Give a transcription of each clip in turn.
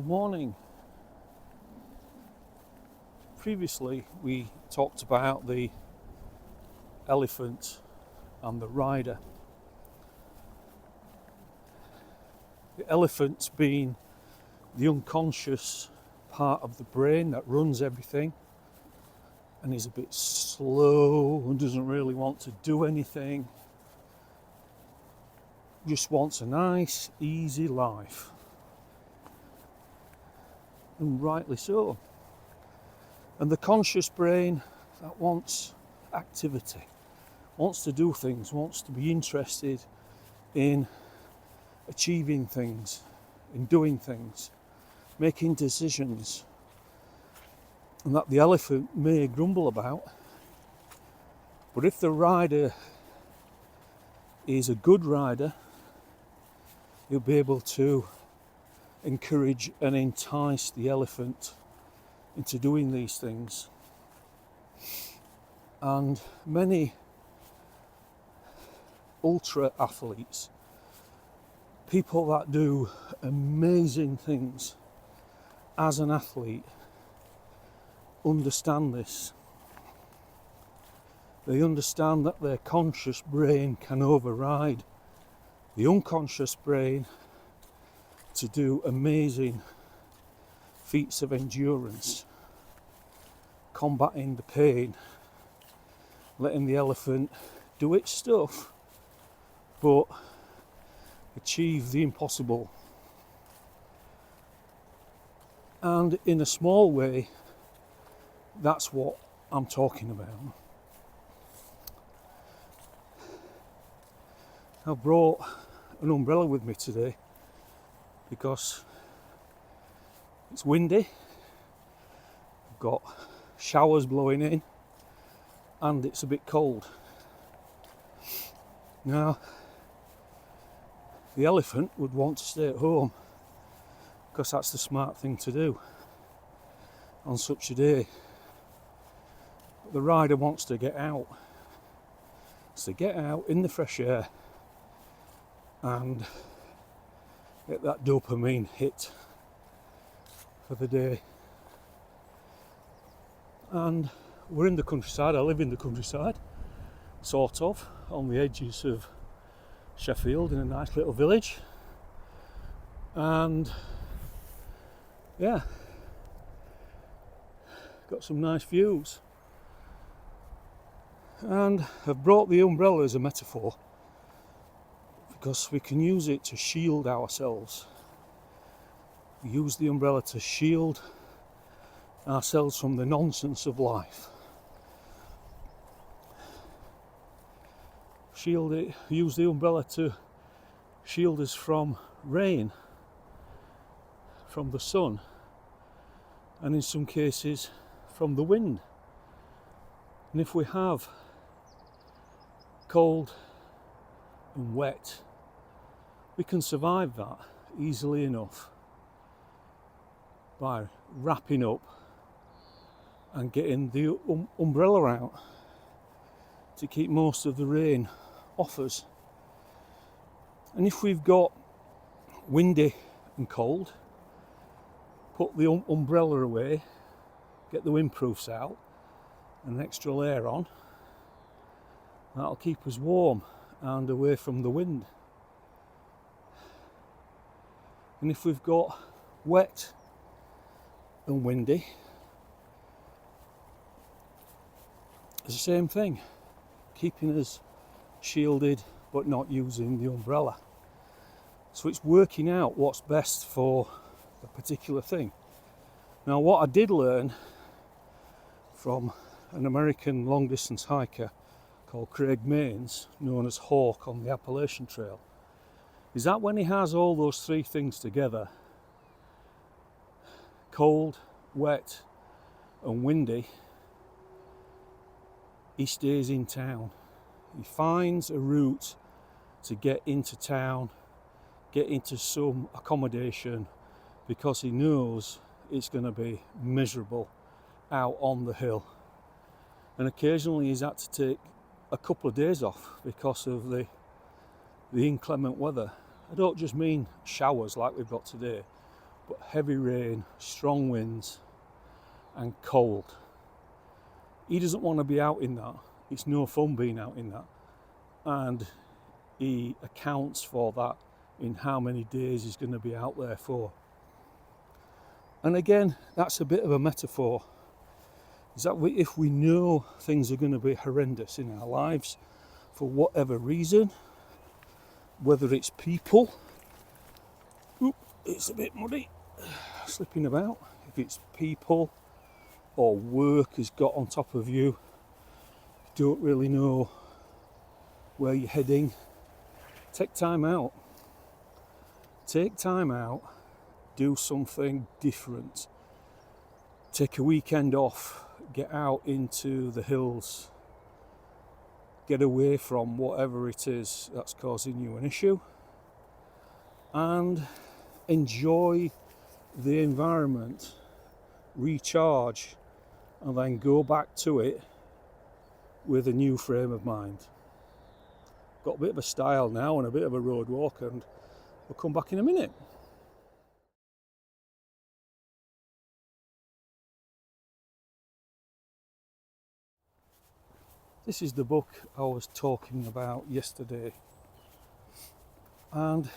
morning. Previously, we talked about the elephant and the rider. The elephant being the unconscious part of the brain that runs everything and is a bit slow and doesn't really want to do anything, just wants a nice, easy life. And rightly so. And the conscious brain that wants activity, wants to do things, wants to be interested in achieving things, in doing things, making decisions, and that the elephant may grumble about. But if the rider is a good rider, he'll be able to encourage and entice the elephant into doing these things. And many ultra athletes, people that do amazing things as an athlete, understand this. They understand that their conscious brain can override the unconscious brain to do amazing feats of endurance, combating the pain, letting the elephant do its stuff, but achieve the impossible. And in a small way, that's what I'm talking about. I brought an umbrella with me today because it's windy, I've got showers blowing in, and it's a bit cold. Now, the elephant would want to stay at home because that's the smart thing to do on such a day. But the rider wants to get out. So get out in the fresh air and get that dopamine hit for the day. And we're in the countryside. I live in the countryside, sort of, on the edges of Sheffield in a nice little village. And yeah, got some nice views. And I've brought the umbrella as a metaphor because we can use it to shield ourselves. We use the umbrella to shield ourselves from the nonsense of life. Use the umbrella to shield us from rain, from the sun, and in some cases from the wind. And if we have cold and wet, we can survive that easily enough by wrapping up and getting the umbrella out to keep most of the rain off us. And if we've got windy and cold, put the umbrella away, get the windproofs out and an extra layer on. That'll keep us warm and away from the wind. And if we've got wet and windy, it's the same thing, keeping us shielded but not using the umbrella. So it's working out what's best for a particular thing. Now, what I did learn from an American long distance hiker called Craig Mains, known as Hawk on the Appalachian Trail, is that when he has all those three things together, cold, wet and windy, he stays in town. He finds a route to get into town, get into some accommodation, because he knows it's going to be miserable out on the hill. And occasionally he's had to take a couple of days off because of the inclement weather. I don't just mean showers like we've got today, but heavy rain, strong winds and cold. He doesn't want to be out in that. It's no fun being out in that. And he accounts for that in how many days he's going to be out there for. And again, that's a bit of a metaphor. Is that if we know things are going to be horrendous in our lives for whatever reason, whether it's people, it's a bit muddy, slipping about, if it's people or work has got on top of you, don't really know where you're heading, take time out. Take time out, do something different. Take a weekend off, get out into the hills, get away from whatever it is that's causing you an issue, and enjoy the environment, recharge, and then go back to it with a new frame of mind. Got a bit of a style now and a bit of a road walk, and we'll come back in a minute. This is the book I was talking about yesterday, and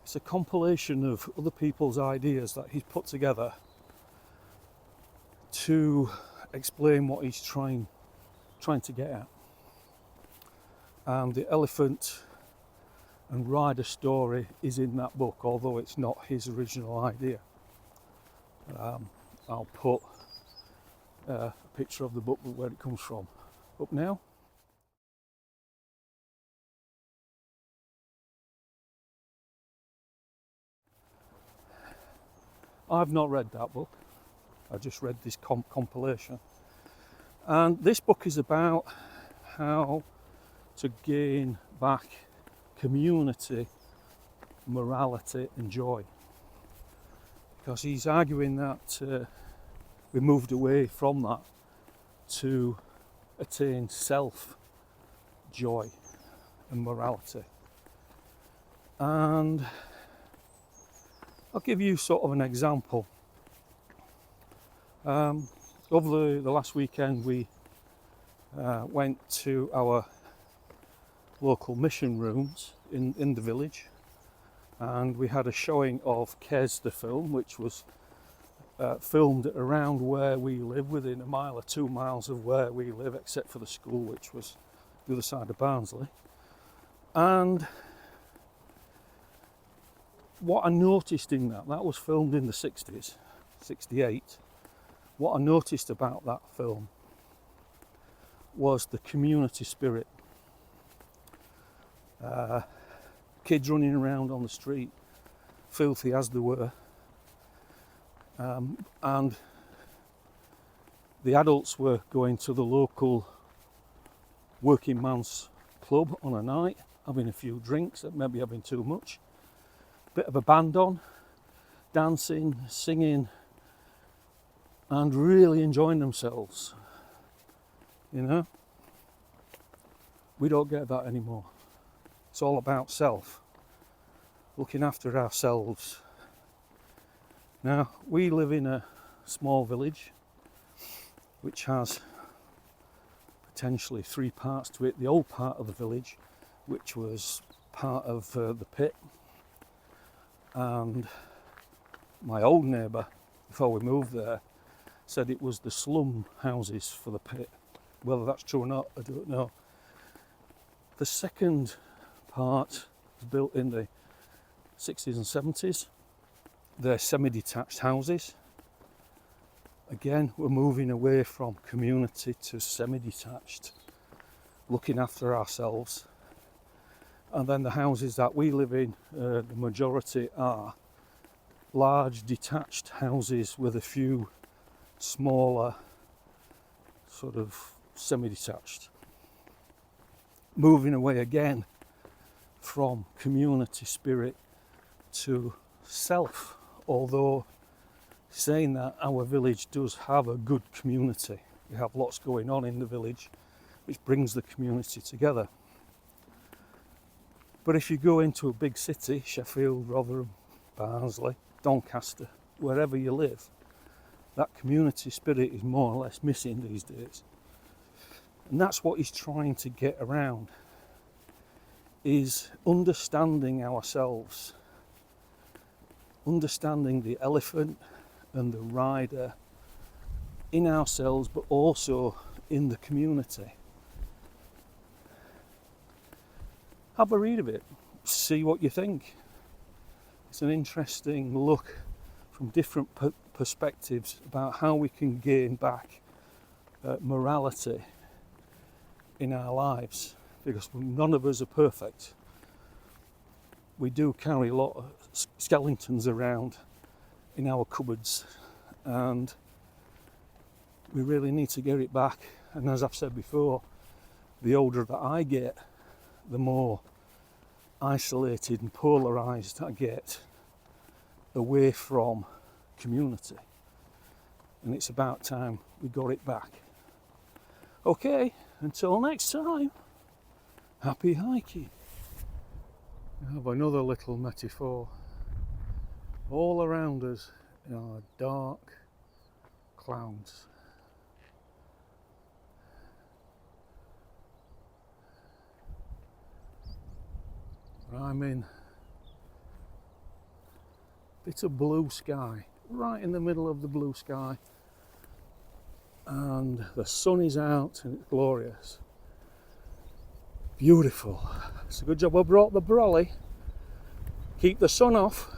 it's a compilation of other people's ideas that he's put together to explain what he's trying to get at. And the elephant and rider story is in that book, although it's not his original idea. I'll put a picture of the book where it comes from up now. I've not read that book. I just read this compilation. And this book is about how to gain back community, morality and joy. Because he's arguing that we moved away from that to attain self joy and morality. And I'll give you sort of an example. Over the last weekend we went to our local mission rooms in the village, and we had a showing of Kes the film, which was filmed around where we live, within a mile or 2 miles of where we live, except for the school, which was the other side of Barnsley. And what I noticed in that was filmed in the 60s, 68. What I noticed about that film was the community spirit. Kids running around on the street, filthy as they were, and the adults were going to the local working man's club on a night, having a few drinks, maybe having too much, bit of a band on, dancing, singing, and really enjoying themselves. You know, we don't get that anymore. It's all about self, looking after ourselves. Now, we live in a small village which has potentially 3 parts to it. The old part of the village, which was part of the pit, and my old neighbour, before we moved there, said it was the slum houses for the pit. Whether that's true or not, I don't know. The second part was built in the 60s and 70s. They're semi-detached houses. Again, we're moving away from community to semi-detached, looking after ourselves. And then the houses that we live in, the majority are large detached houses with a few smaller sort of semi-detached. Moving away again from community spirit to self, although saying that, our village does have a good community. We have lots going on in the village which brings the community together. But if you go into a big city, Sheffield, Rotherham, Barnsley, Doncaster, wherever you live. That community spirit is more or less missing these days. And that's what he's trying to get around, is understanding ourselves, understanding the elephant and the rider in ourselves, but also in the community. Have a read of it, see what you think. It's an interesting look from different perspectives about how we can gain back morality in our lives, because none of us are perfect. We do carry a lot of skeletons around in our cupboards, and we really need to get it back. And as I've said before, the older that I get, the more isolated and polarised I get away from community. And it's about time we got it back. Okay, until next time, happy hiking. I have another little metaphor. All around us are dark clouds. I'm in a bit of blue sky, right in the middle of the blue sky, and the sun is out and it's glorious, beautiful. It's a good job I brought the brolly, keep the sun off.